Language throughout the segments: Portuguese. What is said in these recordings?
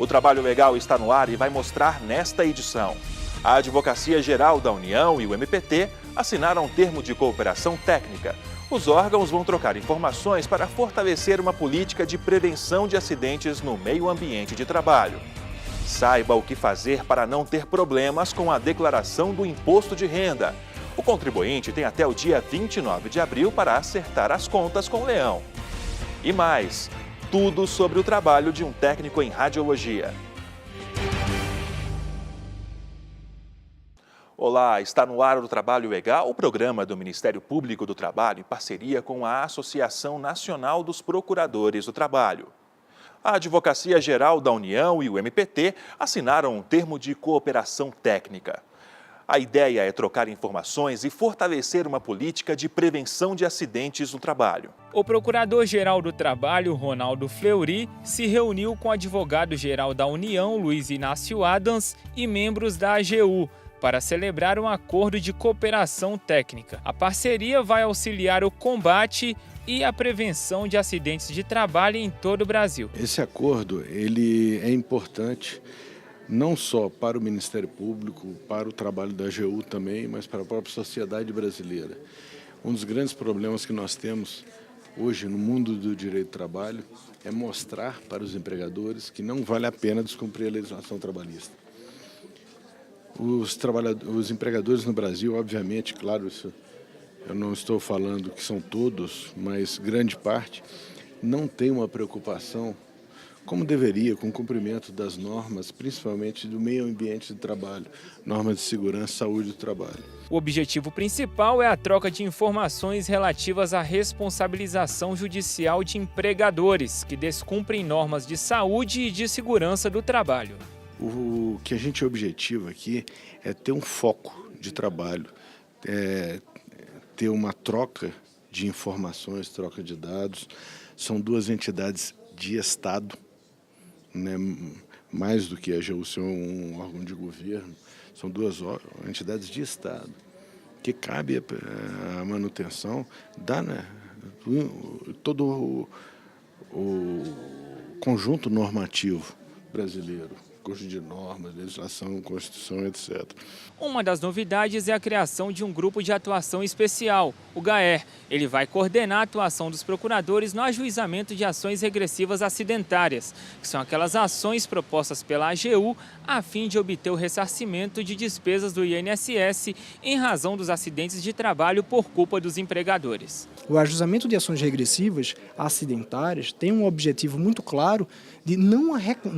O Trabalho Legal está no ar e vai mostrar nesta edição. A Advocacia Geral da União e o MPT assinaram um termo de cooperação técnica. Os órgãos vão trocar informações para fortalecer uma política de prevenção de acidentes no meio ambiente de trabalho. Saiba o que fazer para não ter problemas com a declaração do imposto de renda. O contribuinte tem até o dia 29 de abril para acertar as contas com o Leão. E mais, tudo sobre o trabalho de um técnico em radiologia. Olá, está no ar o Trabalho Legal, o programa do Ministério Público do Trabalho em parceria com a Associação Nacional dos Procuradores do Trabalho. A Advocacia Geral da União e o MPT assinaram um termo de cooperação técnica. A ideia é trocar informações e fortalecer uma política de prevenção de acidentes no trabalho. O Procurador-Geral do Trabalho, Ronaldo Fleury, se reuniu com o Advogado-Geral da União, Luiz Inácio Adams, e membros da AGU, para celebrar um acordo de cooperação técnica. A parceria vai auxiliar o combate e a prevenção de acidentes de trabalho em todo o Brasil. Esse acordo ele é importante não só para o Ministério Público, para o trabalho da AGU também, mas para a própria sociedade brasileira. Um dos grandes problemas que nós temos hoje no mundo do direito do trabalho é mostrar para os empregadores que não vale a pena descumprir a legislação trabalhista. Os empregadores no Brasil, obviamente, claro, isso eu não estou falando que são todos, mas grande parte, não tem uma preocupação, como deveria, com o cumprimento das normas, principalmente do meio ambiente de trabalho, normas de segurança e saúde do trabalho. O objetivo principal é a troca de informações relativas à responsabilização judicial de empregadores que descumprem normas de saúde e de segurança do trabalho. O que a gente objetiva aqui é ter um foco de trabalho, ter uma troca de informações, troca de dados. São duas entidades de Estado, né? Mais do que a AGU ser um órgão de governo, são duas entidades de Estado, que cabe a manutenção todo o conjunto normativo brasileiro. Curso de normas, legislação, Constituição, etc. Uma das novidades é a criação de um grupo de atuação especial, o GAER. Ele vai coordenar a atuação dos procuradores no ajuizamento de ações regressivas acidentárias, que são aquelas ações propostas pela AGU a fim de obter o ressarcimento de despesas do INSS em razão dos acidentes de trabalho por culpa dos empregadores. O ajuizamento de ações regressivas acidentárias tem um objetivo muito claro de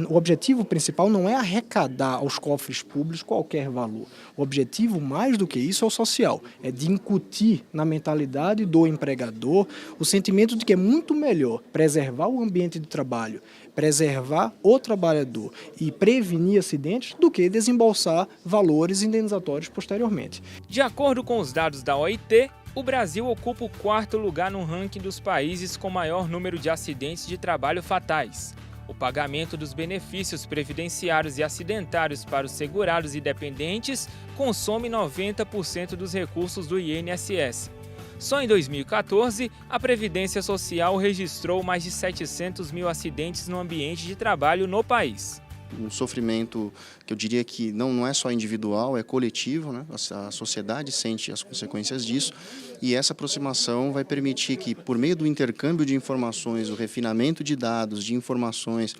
o objetivo principal não é arrecadar aos cofres públicos qualquer valor. O objetivo, mais do que isso, é o social, é de incutir na mentalidade do empregador o sentimento de que é muito melhor preservar o ambiente de trabalho, preservar o trabalhador e prevenir acidentes do que desembolsar valores indenizatórios posteriormente. De acordo com os dados da OIT, o Brasil ocupa o 4º lugar no ranking dos países com maior número de acidentes de trabalho fatais. O pagamento dos benefícios previdenciários e acidentários para os segurados e dependentes consome 90% dos recursos do INSS. Só em 2014, a Previdência Social registrou mais de 700 mil acidentes no ambiente de trabalho no país. Um sofrimento que eu diria que não é só individual, é coletivo, né? A sociedade sente as consequências disso e essa aproximação vai permitir que, por meio do intercâmbio de informações, o refinamento de dados, de informações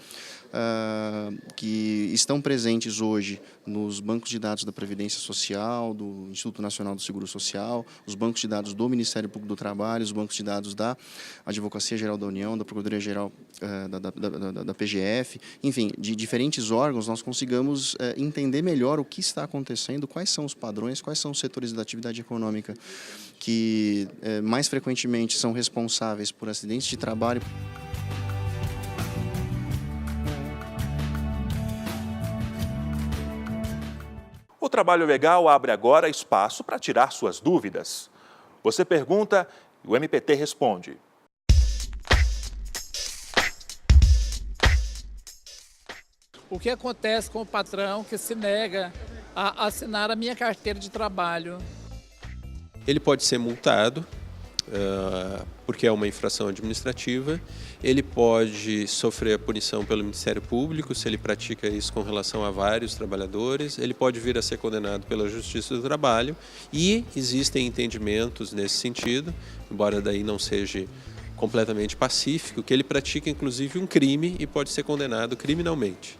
que estão presentes hoje nos bancos de dados da Previdência Social, do Instituto Nacional do Seguro Social, os bancos de dados do Ministério Público do Trabalho, os bancos de dados da Advocacia Geral da União, da Procuradoria-Geral da PGF, enfim, de diferentes órgãos, nós consigamos entender melhor o que está acontecendo, quais são os padrões, quais são os setores da atividade econômica que mais frequentemente são responsáveis por acidentes de trabalho. O Trabalho Legal abre agora espaço para tirar suas dúvidas. Você pergunta e o MPT responde. O que acontece com o patrão que se nega a assinar a minha carteira de trabalho? Ele pode ser multado porque é uma infração administrativa. Ele pode sofrer a punição pelo Ministério Público, se ele pratica isso com relação a vários trabalhadores. Ele pode vir a ser condenado pela Justiça do Trabalho e existem entendimentos nesse sentido, embora daí não seja completamente pacífico, que ele pratica inclusive um crime e pode ser condenado criminalmente.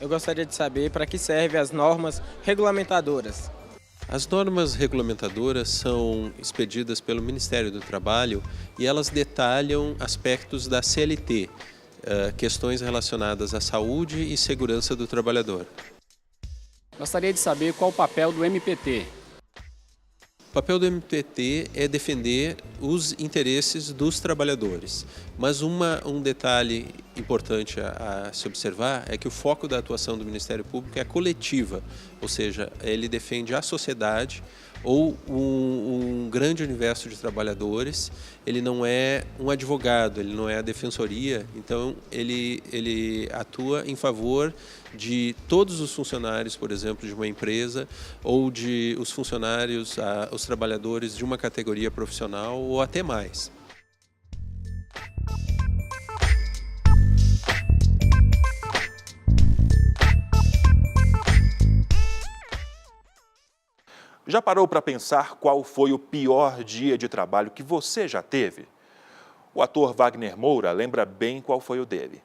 Eu gostaria de saber para que servem as normas regulamentadoras. As normas regulamentadoras são expedidas pelo Ministério do Trabalho e elas detalham aspectos da CLT, questões relacionadas à saúde e segurança do trabalhador. Gostaria de saber qual o papel do MPT. O papel do MPT é defender os interesses dos trabalhadores, mas um detalhe importante a se observar é que o foco da atuação do Ministério Público é coletiva, ou seja, ele defende a sociedade ou um grande universo de trabalhadores. Ele não é um advogado, ele não é a defensoria, então ele atua em favor de todos os funcionários, por exemplo, de uma empresa ou de os funcionários, os trabalhadores de uma categoria profissional ou até mais. Já parou para pensar qual foi o pior dia de trabalho que você já teve? O ator Wagner Moura lembra bem qual foi o dele.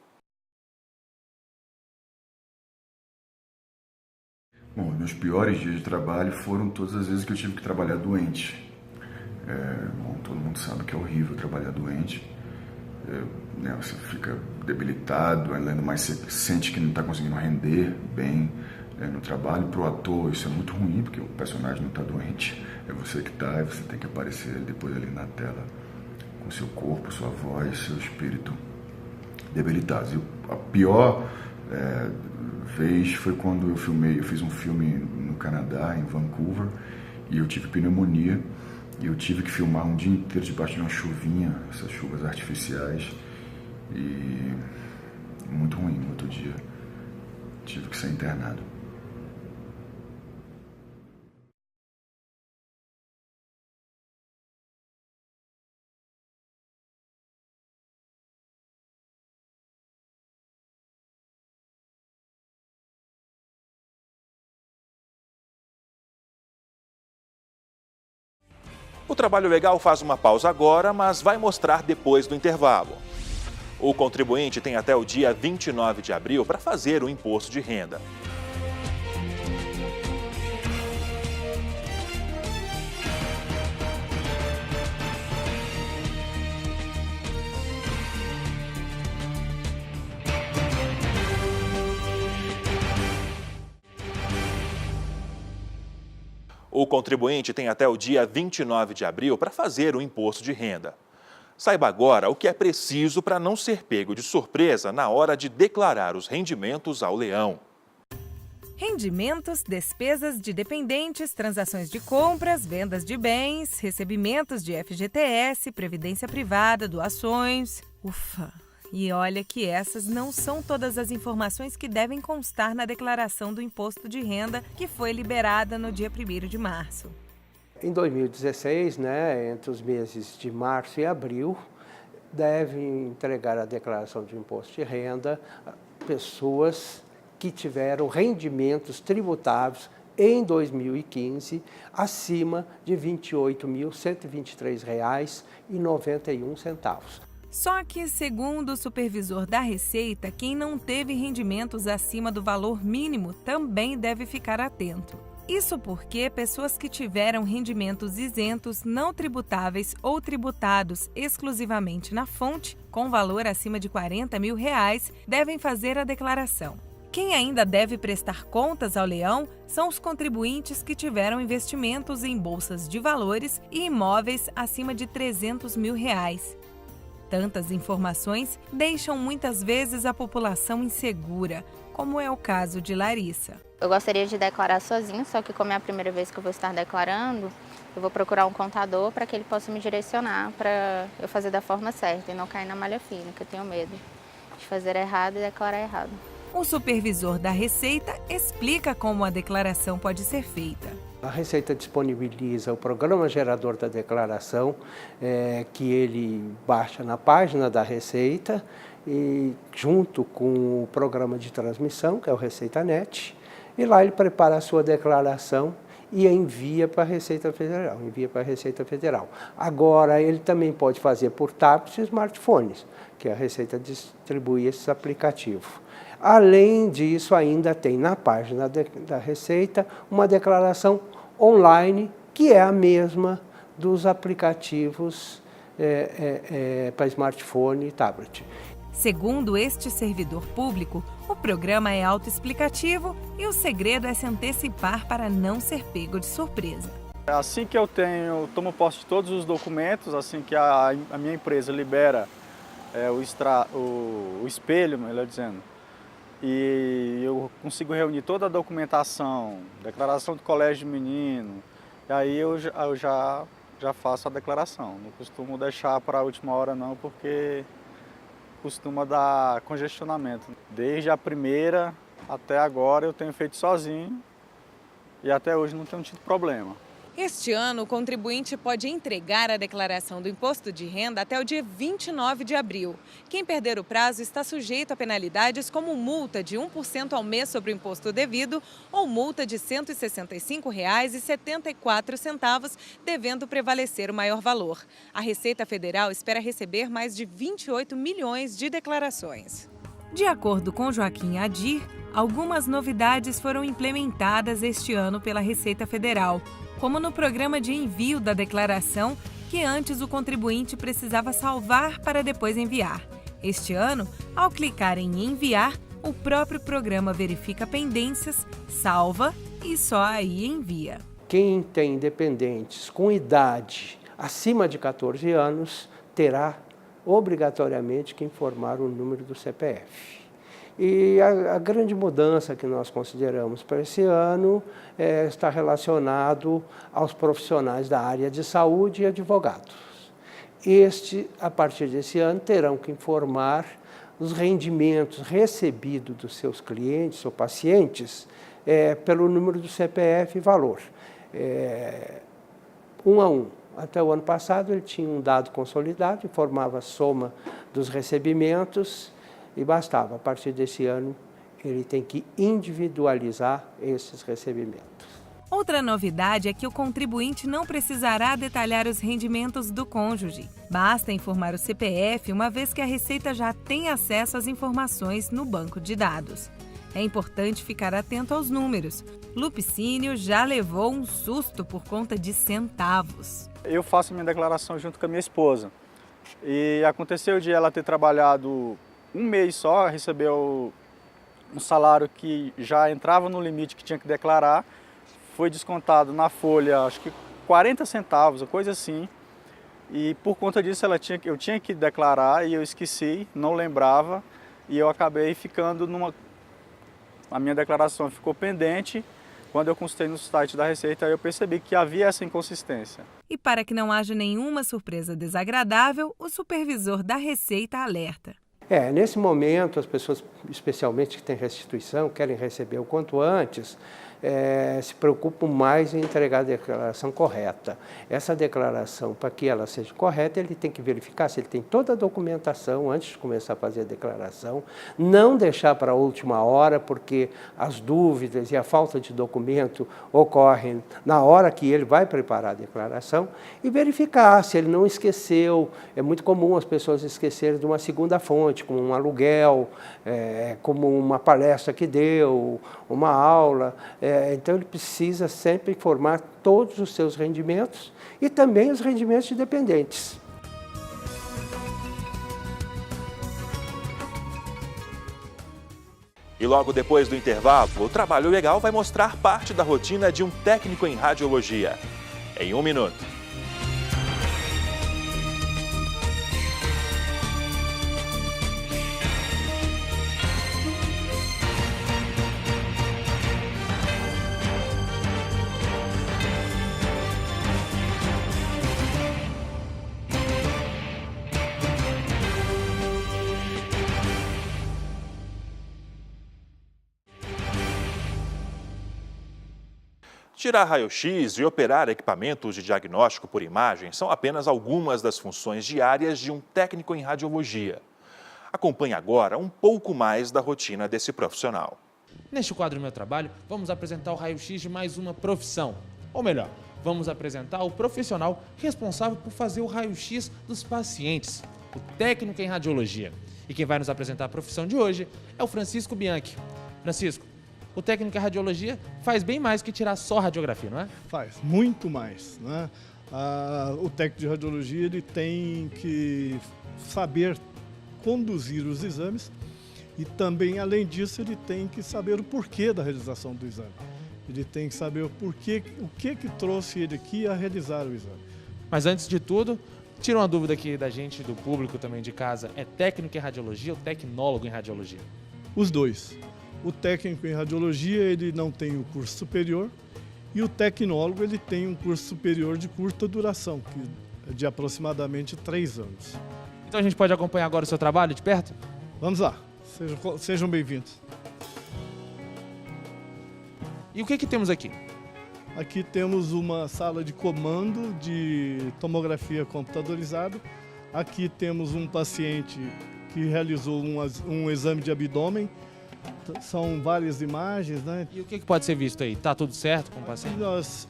Bom, meus piores dias de trabalho foram todas as vezes que eu tive que trabalhar doente. Bom, todo mundo sabe que é horrível trabalhar doente. Você fica debilitado, além do mais você sente que não está conseguindo render bem no trabalho. Para o ator isso é muito ruim, porque o personagem não está doente, é você que está, e você tem que aparecer depois ali na tela com seu corpo, sua voz, seu espírito debilitados. E a pior vez foi quando eu fiz um filme no Canadá, em Vancouver, e eu tive pneumonia, e eu tive que filmar um dia inteiro debaixo de uma chuvinha, essas chuvas artificiais, e muito ruim. No outro dia tive que ser internado. O Trabalho Legal faz uma pausa agora, mas vai mostrar depois do intervalo. O contribuinte tem até o dia 29 de abril para fazer o imposto de renda. O contribuinte tem até o dia 29 de abril para fazer o imposto de renda. Saiba agora o que é preciso para não ser pego de surpresa na hora de declarar os rendimentos ao leão. Rendimentos, despesas de dependentes, transações de compras, vendas de bens, recebimentos de FGTS, previdência privada, doações. Ufa! E olha que essas não são todas as informações que devem constar na declaração do imposto de renda que foi liberada no dia 1º de março. Em 2016, entre os meses de março e abril, devem entregar a declaração de imposto de renda pessoas que tiveram rendimentos tributáveis em 2015 acima de R$ 28.123,91. Só que, segundo o supervisor da Receita, quem não teve rendimentos acima do valor mínimo também deve ficar atento. Isso porque pessoas que tiveram rendimentos isentos, não tributáveis ou tributados exclusivamente na fonte, com valor acima de R$ 40 mil, devem fazer a declaração. Quem ainda deve prestar contas ao leão são os contribuintes que tiveram investimentos em bolsas de valores e imóveis acima de R$ 300 mil. Tantas informações deixam muitas vezes a população insegura, como é o caso de Larissa. Eu gostaria de declarar sozinha, só que como é a primeira vez que eu vou estar declarando, eu vou procurar um contador para que ele possa me direcionar para eu fazer da forma certa e não cair na malha fina, que eu tenho medo de fazer errado e declarar errado. O supervisor da Receita explica como a declaração pode ser feita. A Receita disponibiliza o programa gerador da declaração, que ele baixa na página da Receita, e junto com o programa de transmissão, que é o ReceitaNet, e lá ele prepara a sua declaração e envia para a Receita Federal. Agora, ele também pode fazer por tablets e smartphones, que a Receita distribui esses aplicativos. Além disso, ainda tem na página da Receita uma declaração online, que é a mesma dos aplicativos para smartphone e tablet. Segundo este servidor público, o programa é autoexplicativo e o segredo é se antecipar para não ser pego de surpresa. Assim que eu tomo posse de todos os documentos, assim que a minha empresa libera o espelho, melhor dizendo, e eu consigo reunir toda a documentação, declaração do colégio de menino, e aí eu já faço a declaração. Não costumo deixar para a última hora não, porque costuma dar congestionamento. Desde a primeira até agora eu tenho feito sozinho e até hoje não tenho tido problema. Este ano, o contribuinte pode entregar a declaração do imposto de renda até o dia 29 de abril. Quem perder o prazo está sujeito a penalidades como multa de 1% ao mês sobre o imposto devido ou multa de R$ 165,74, devendo prevalecer o maior valor. A Receita Federal espera receber mais de 28 milhões de declarações. De acordo com Joaquim Adir, algumas novidades foram implementadas este ano pela Receita Federal, como no programa de envio da declaração, que antes o contribuinte precisava salvar para depois enviar. Este ano, ao clicar em enviar, o próprio programa verifica pendências, salva e só aí envia. Quem tem dependentes com idade acima de 14 anos terá obrigatoriamente que informar o número do CPF. E a grande mudança que nós consideramos para esse ano está relacionado aos profissionais da área de saúde e advogados. A partir desse ano, terão que informar os rendimentos recebidos dos seus clientes ou pacientes pelo número do CPF e valor. Um a um. Até o ano passado, ele tinha um dado consolidado, informava a soma dos recebimentos, e bastava. A partir desse ano, ele tem que individualizar esses recebimentos. Outra novidade é que o contribuinte não precisará detalhar os rendimentos do cônjuge. Basta informar o CPF, uma vez que a Receita já tem acesso às informações no banco de dados. É importante ficar atento aos números. Lupicínio já levou um susto por conta de centavos. Eu faço minha declaração junto com a minha esposa. E aconteceu de ela ter trabalhado um mês só, recebeu um salário que já entrava no limite que tinha que declarar, foi descontado na folha, acho que 40 centavos, coisa assim, e por conta disso eu tinha que declarar e eu esqueci, não lembrava, e eu acabei ficando a minha declaração ficou pendente. Quando eu consultei no site da Receita, eu percebi que havia essa inconsistência. E para que não haja nenhuma surpresa desagradável, o supervisor da Receita alerta. Nesse momento, as pessoas, especialmente que têm restituição, querem receber o quanto antes, se preocupam mais em entregar a declaração correta. Essa declaração, para que ela seja correta, ele tem que verificar se ele tem toda a documentação antes de começar a fazer a declaração, não deixar para a última hora, porque as dúvidas e a falta de documento ocorrem na hora que ele vai preparar a declaração, e verificar se ele não esqueceu. É muito comum as pessoas esquecerem de uma segunda fonte, como um aluguel, como uma palestra que deu, uma aula. Então, ele precisa sempre informar todos os seus rendimentos e também os rendimentos de dependentes. E logo depois do intervalo, o Trabalho Legal vai mostrar parte da rotina de um técnico em radiologia. Em 1 minuto. Tirar raio-x e operar equipamentos de diagnóstico por imagem são apenas algumas das funções diárias de um técnico em radiologia. Acompanhe agora um pouco mais da rotina desse profissional. Neste quadro do meu trabalho, vamos apresentar o raio-x de mais uma profissão. Ou melhor, vamos apresentar o profissional responsável por fazer o raio-x dos pacientes, o técnico em radiologia. E quem vai nos apresentar a profissão de hoje é o Francisco Bianchi. Francisco, o técnico em radiologia faz bem mais que tirar só radiografia, não é? Faz, muito mais, né? O técnico de radiologia ele tem que saber conduzir os exames e também, além disso, ele tem que saber o porquê da realização do exame. Ele tem que saber o que trouxe ele aqui a realizar o exame. Mas antes de tudo, tira uma dúvida aqui da gente, do público também de casa. É técnico em radiologia ou tecnólogo em radiologia? Os dois. O técnico em radiologia ele não tem o curso superior e o tecnólogo ele tem um curso superior de curta duração, que é de aproximadamente 3 anos. Então a gente pode acompanhar agora o seu trabalho de perto? Vamos lá, sejam bem-vindos. E o que temos aqui? Aqui temos uma sala de comando de tomografia computadorizada. Aqui temos um paciente que realizou um exame de abdômen. São várias imagens, né? E o que pode ser visto aí? Está tudo certo com o paciente?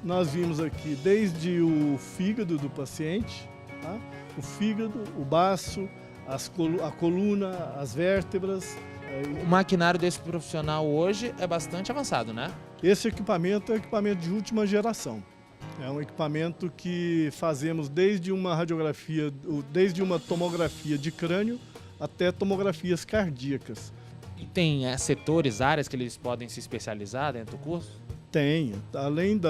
Nós vimos aqui desde o fígado do paciente, tá? O fígado, o baço, a coluna, as vértebras. O maquinário desse profissional hoje é bastante avançado, né? Esse equipamento é um equipamento de última geração. É um equipamento que fazemos desde uma radiografia, desde uma tomografia de crânio até tomografias cardíacas. E tem setores, áreas que eles podem se especializar dentro do curso? Tem. Além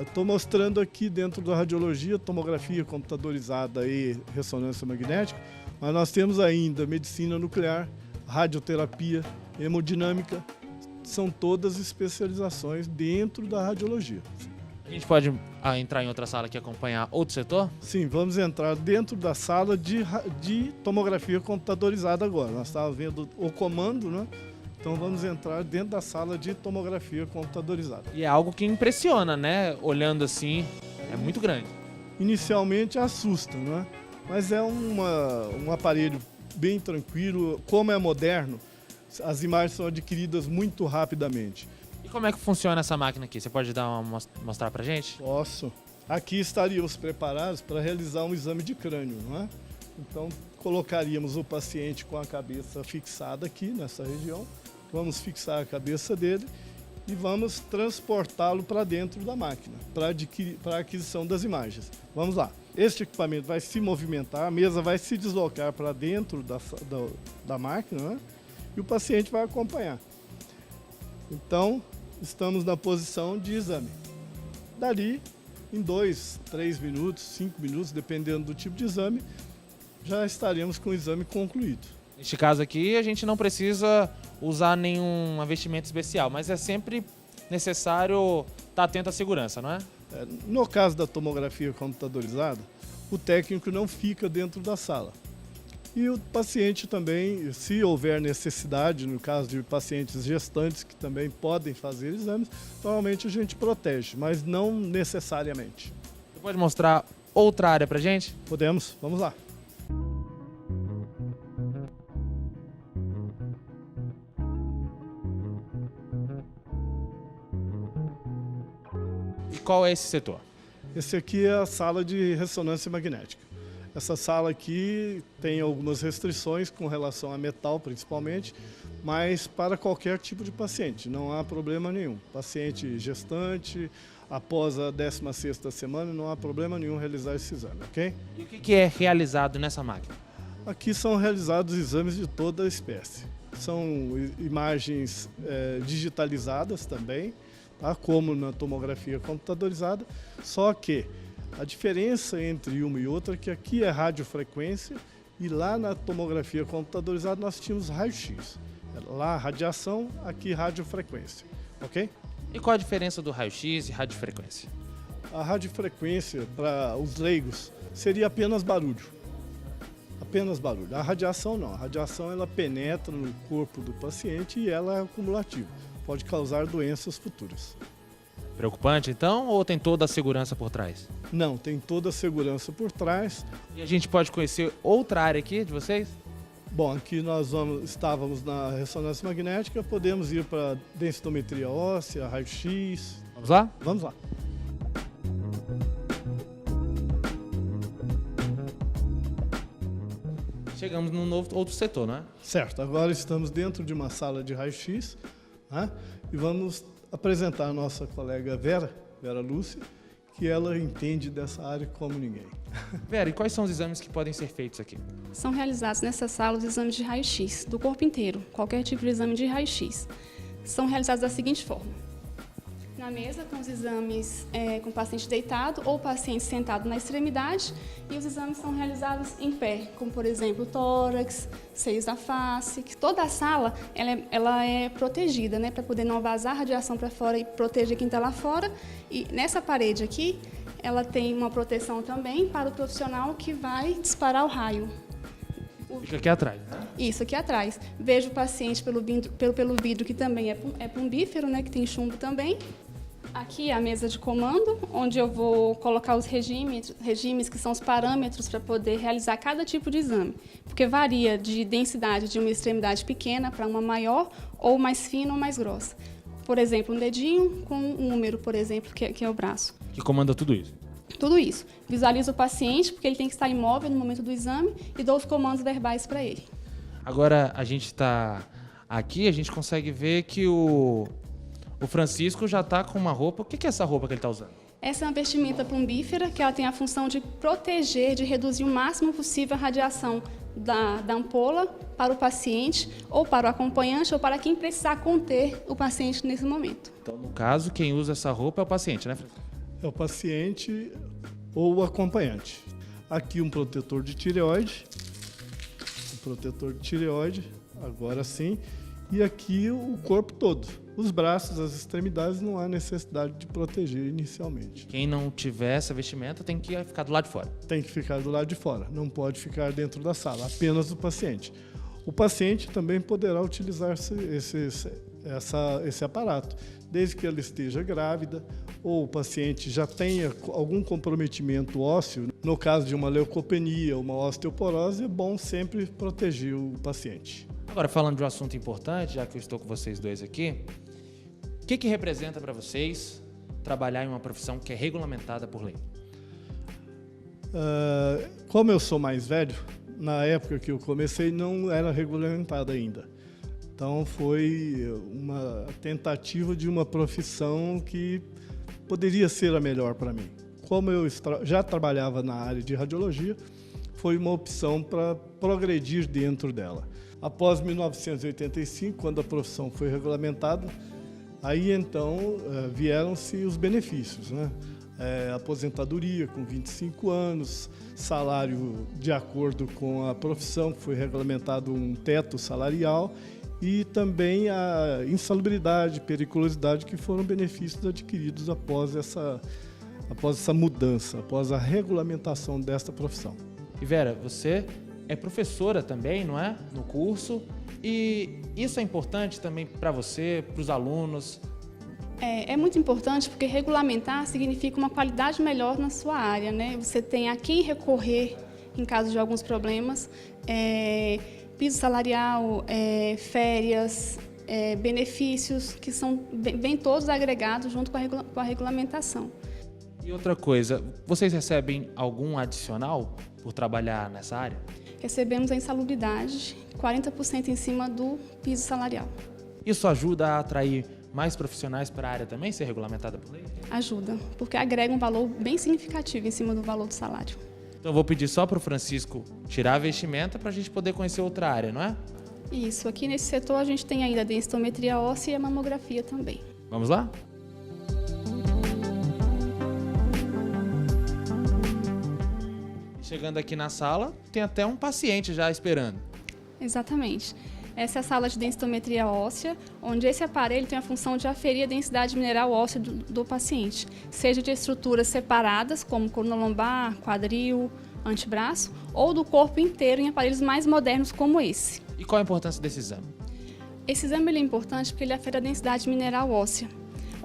estou mostrando aqui dentro da radiologia, tomografia computadorizada e ressonância magnética, mas nós temos ainda medicina nuclear, radioterapia, hemodinâmica, são todas especializações dentro da radiologia. A gente pode entrar em outra sala aqui e acompanhar outro setor? Sim, vamos entrar dentro da sala de tomografia computadorizada agora. Nós estávamos vendo o comando, né? Então vamos entrar dentro da sala de tomografia computadorizada. E é algo que impressiona, né? Olhando assim, é muito grande. Inicialmente assusta, né? Mas é um aparelho bem tranquilo. Como é moderno, as imagens são adquiridas muito rapidamente. E como é que funciona essa máquina aqui? Você pode mostrar pra gente? Posso. Aqui estaríamos preparados para realizar um exame de crânio, não é? Então, colocaríamos o paciente com a cabeça fixada aqui nessa região. Vamos fixar a cabeça dele e vamos transportá-lo para dentro da máquina, para a aquisição das imagens. Vamos lá. Este equipamento vai se movimentar, a mesa vai se deslocar para dentro da máquina, né? E o paciente vai acompanhar. Então, estamos na posição de exame. Dali, em 2, 3 minutos, 5 minutos, dependendo do tipo de exame, já estaremos com o exame concluído. Neste caso aqui, a gente não precisa usar nenhum investimento especial, mas é sempre necessário estar atento à segurança, não é? No caso da tomografia computadorizada, o técnico não fica dentro da sala. E o paciente também, se houver necessidade, no caso de pacientes gestantes que também podem fazer exames, normalmente a gente protege, mas não necessariamente. Você pode mostrar outra área pra gente? Podemos, vamos lá. E qual é esse setor? Esse aqui é a sala de ressonância magnética. Essa sala aqui tem algumas restrições com relação a metal, principalmente, mas para qualquer tipo de paciente, não há problema nenhum. Paciente gestante, após a 16ª semana, não há problema nenhum realizar esse exame, ok? E o que é realizado nessa máquina? Aqui são realizados exames de toda a espécie. São imagens digitalizadas também, tá? Como na tomografia computadorizada, só que a diferença entre uma e outra é que aqui é radiofrequência e lá na tomografia computadorizada nós tínhamos raio-x. Lá radiação, aqui radiofrequência, ok? E qual a diferença do raio-x e radiofrequência? A radiofrequência, para os leigos, seria apenas barulho. Apenas barulho. A radiação não. A radiação ela penetra no corpo do paciente e ela é acumulativa. Pode causar doenças futuras. Preocupante, então, ou tem toda a segurança por trás? Não, tem toda a segurança por trás. E a gente pode conhecer outra área aqui de vocês? Bom, aqui nós estávamos na ressonância magnética, podemos ir para densitometria óssea, raio-x. Vamos lá? Vamos lá. Chegamos num outro setor, não é? Certo, agora estamos dentro de uma sala de raio-x, né? E vamos apresentar a nossa colega Vera Lúcia, que ela entende dessa área como ninguém. Vera, e quais são os exames que podem ser feitos aqui? São realizados nessa sala os exames de raio-x do corpo inteiro, qualquer tipo de exame de raio-x. São realizados da seguinte forma. Na mesa, com os exames com o paciente deitado ou o paciente sentado na extremidade, e os exames são realizados em pé, como, por exemplo, tórax, seios da face. Toda a sala ela é protegida, né, para poder não vazar radiação para fora e proteger quem está lá fora. E nessa parede aqui, ela tem uma proteção também para o profissional que vai disparar o raio. Fica aqui atrás, né? Isso, aqui atrás. Vejo o paciente pelo vidro, que também é plumbífero, né, que tem chumbo também. Aqui é a mesa de comando, onde eu vou colocar os regimes que são os parâmetros para poder realizar cada tipo de exame. Porque varia de densidade de uma extremidade pequena para uma maior, ou mais fina ou mais grossa. Por exemplo, um dedinho com um número, por exemplo, que é o braço. Que comanda tudo isso? Tudo isso. Visualizo o paciente, porque ele tem que estar imóvel no momento do exame, e dou os comandos verbais para ele. Agora, a gente está aqui, a gente consegue ver que o Francisco já está com uma roupa. O que é essa roupa que ele está usando? Essa é uma vestimenta plumbífera, que ela tem a função de proteger, de reduzir o máximo possível a radiação da ampola para o paciente, ou para o acompanhante, ou para quem precisar conter o paciente nesse momento. Então, no caso, quem usa essa roupa é o paciente, né, Francisco? É o paciente ou o acompanhante. Aqui um protetor de tireoide. Agora sim. E aqui o corpo todo. Os braços, as extremidades, não há necessidade de proteger inicialmente. Quem não tiver essa vestimenta tem que ficar do lado de fora. Tem que ficar do lado de fora, não pode ficar dentro da sala, apenas o paciente. O paciente também poderá utilizar esse aparato, desde que ela esteja grávida ou o paciente já tenha algum comprometimento ósseo. No caso de uma leucopenia ou uma osteoporose, é bom sempre proteger o paciente. Agora, falando de um assunto importante, já que eu estou com vocês dois aqui, o que representa para vocês trabalhar em uma profissão que é regulamentada por lei? Como eu sou mais velho, na época que eu comecei não era regulamentada ainda. Então foi uma tentativa de uma profissão que poderia ser a melhor para mim. Como eu já trabalhava na área de radiologia, foi uma opção para progredir dentro dela. Após 1985, quando a profissão foi regulamentada, aí então vieram-se os benefícios, né? Aposentadoria com 25 anos, salário de acordo com a profissão, que foi regulamentado um teto salarial, e também a insalubridade, periculosidade, que foram benefícios adquiridos após essa mudança, após a regulamentação desta profissão. E Vera, você é professora também, não é? No curso. E isso é importante também para você, para os alunos? É muito importante porque regulamentar significa uma qualidade melhor na sua área, né? Você tem a quem recorrer em caso de alguns problemas, piso salarial, férias, benefícios, que vêm todos agregados junto com a regulamentação. E outra coisa, vocês recebem algum adicional por trabalhar nessa área? Recebemos a insalubridade, 40% em cima do piso salarial. Isso ajuda a atrair mais profissionais para a área também, ser regulamentada por lei? Ajuda, porque agrega um valor bem significativo em cima do valor do salário. Então eu vou pedir só para o Francisco tirar a vestimenta para a gente poder conhecer outra área, não é? Isso, aqui nesse setor a gente tem ainda a densitometria óssea e a mamografia também. Vamos lá? Chegando aqui na sala, tem até um paciente já esperando. Exatamente. Essa é a sala de densitometria óssea, onde esse aparelho tem a função de aferir a densidade mineral óssea do paciente, seja de estruturas separadas, como coluna lombar, quadril, antebraço, ou do corpo inteiro em aparelhos mais modernos como esse. E qual a importância desse exame? Esse exame é importante porque ele afere a densidade mineral óssea,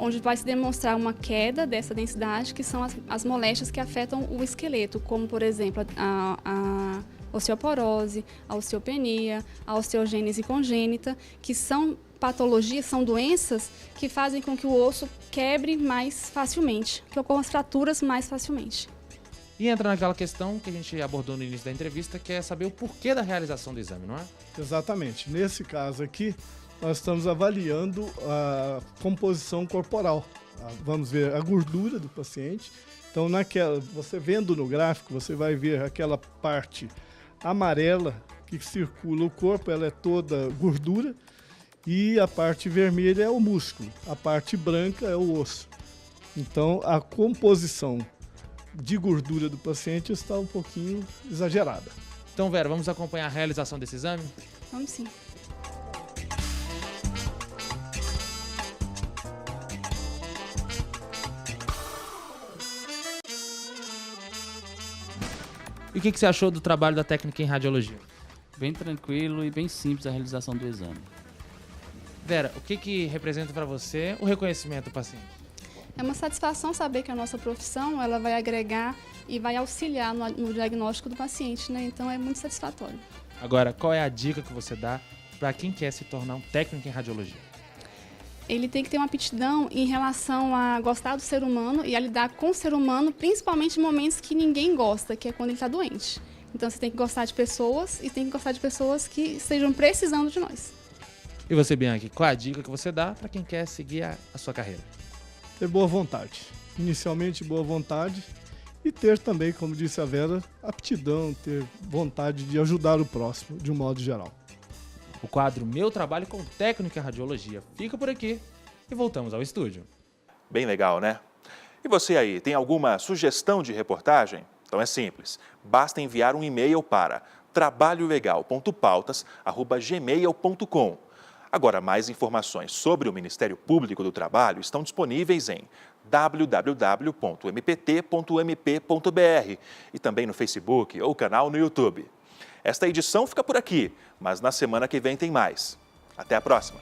onde vai se demonstrar uma queda dessa densidade, que são as moléstias que afetam o esqueleto, como, por exemplo, a osteoporose, a osteopenia, a osteogênese congênita, que são patologias, são doenças que fazem com que o osso quebre mais facilmente, que ocorram as fraturas mais facilmente. E entra naquela questão que a gente abordou no início da entrevista, que é saber o porquê da realização do exame, não é? Exatamente. Nesse caso aqui, nós estamos avaliando a composição corporal. Vamos ver a gordura do paciente. Então, você vendo no gráfico, você vai ver aquela parte amarela que circula o corpo, ela é toda gordura, e a parte vermelha é o músculo, a parte branca é o osso. Então, a composição de gordura do paciente está um pouquinho exagerada. Então, Vera, vamos acompanhar a realização desse exame? Vamos sim. E o que você achou do trabalho da técnica em radiologia? Bem tranquilo e bem simples a realização do exame. Vera, o que representa para você o reconhecimento do paciente? É uma satisfação saber que a nossa profissão ela vai agregar e vai auxiliar no diagnóstico do paciente, né? Então é muito satisfatório. Agora, qual é a dica que você dá para quem quer se tornar um técnico em radiologia? Ele tem que ter uma aptidão em relação a gostar do ser humano e a lidar com o ser humano, principalmente em momentos que ninguém gosta, que é quando ele está doente. Então você tem que gostar de pessoas e tem que gostar de pessoas que estejam precisando de nós. E você, Bianchi, qual é a dica que você dá para quem quer seguir a sua carreira? Ter boa vontade. Inicialmente, boa vontade. E ter também, como disse a Vera, aptidão, ter vontade de ajudar o próximo, de um modo geral. O quadro Meu Trabalho com Técnico em Radiologia fica por aqui e voltamos ao estúdio. Bem legal, né? E você aí, tem alguma sugestão de reportagem? Então é simples, basta enviar um e-mail para trabalholegal.pautas@gmail.com. Agora, mais informações sobre o Ministério Público do Trabalho estão disponíveis em www.mpt.mp.br e também no Facebook ou canal no YouTube. Esta edição fica por aqui, mas na semana que vem tem mais. Até a próxima!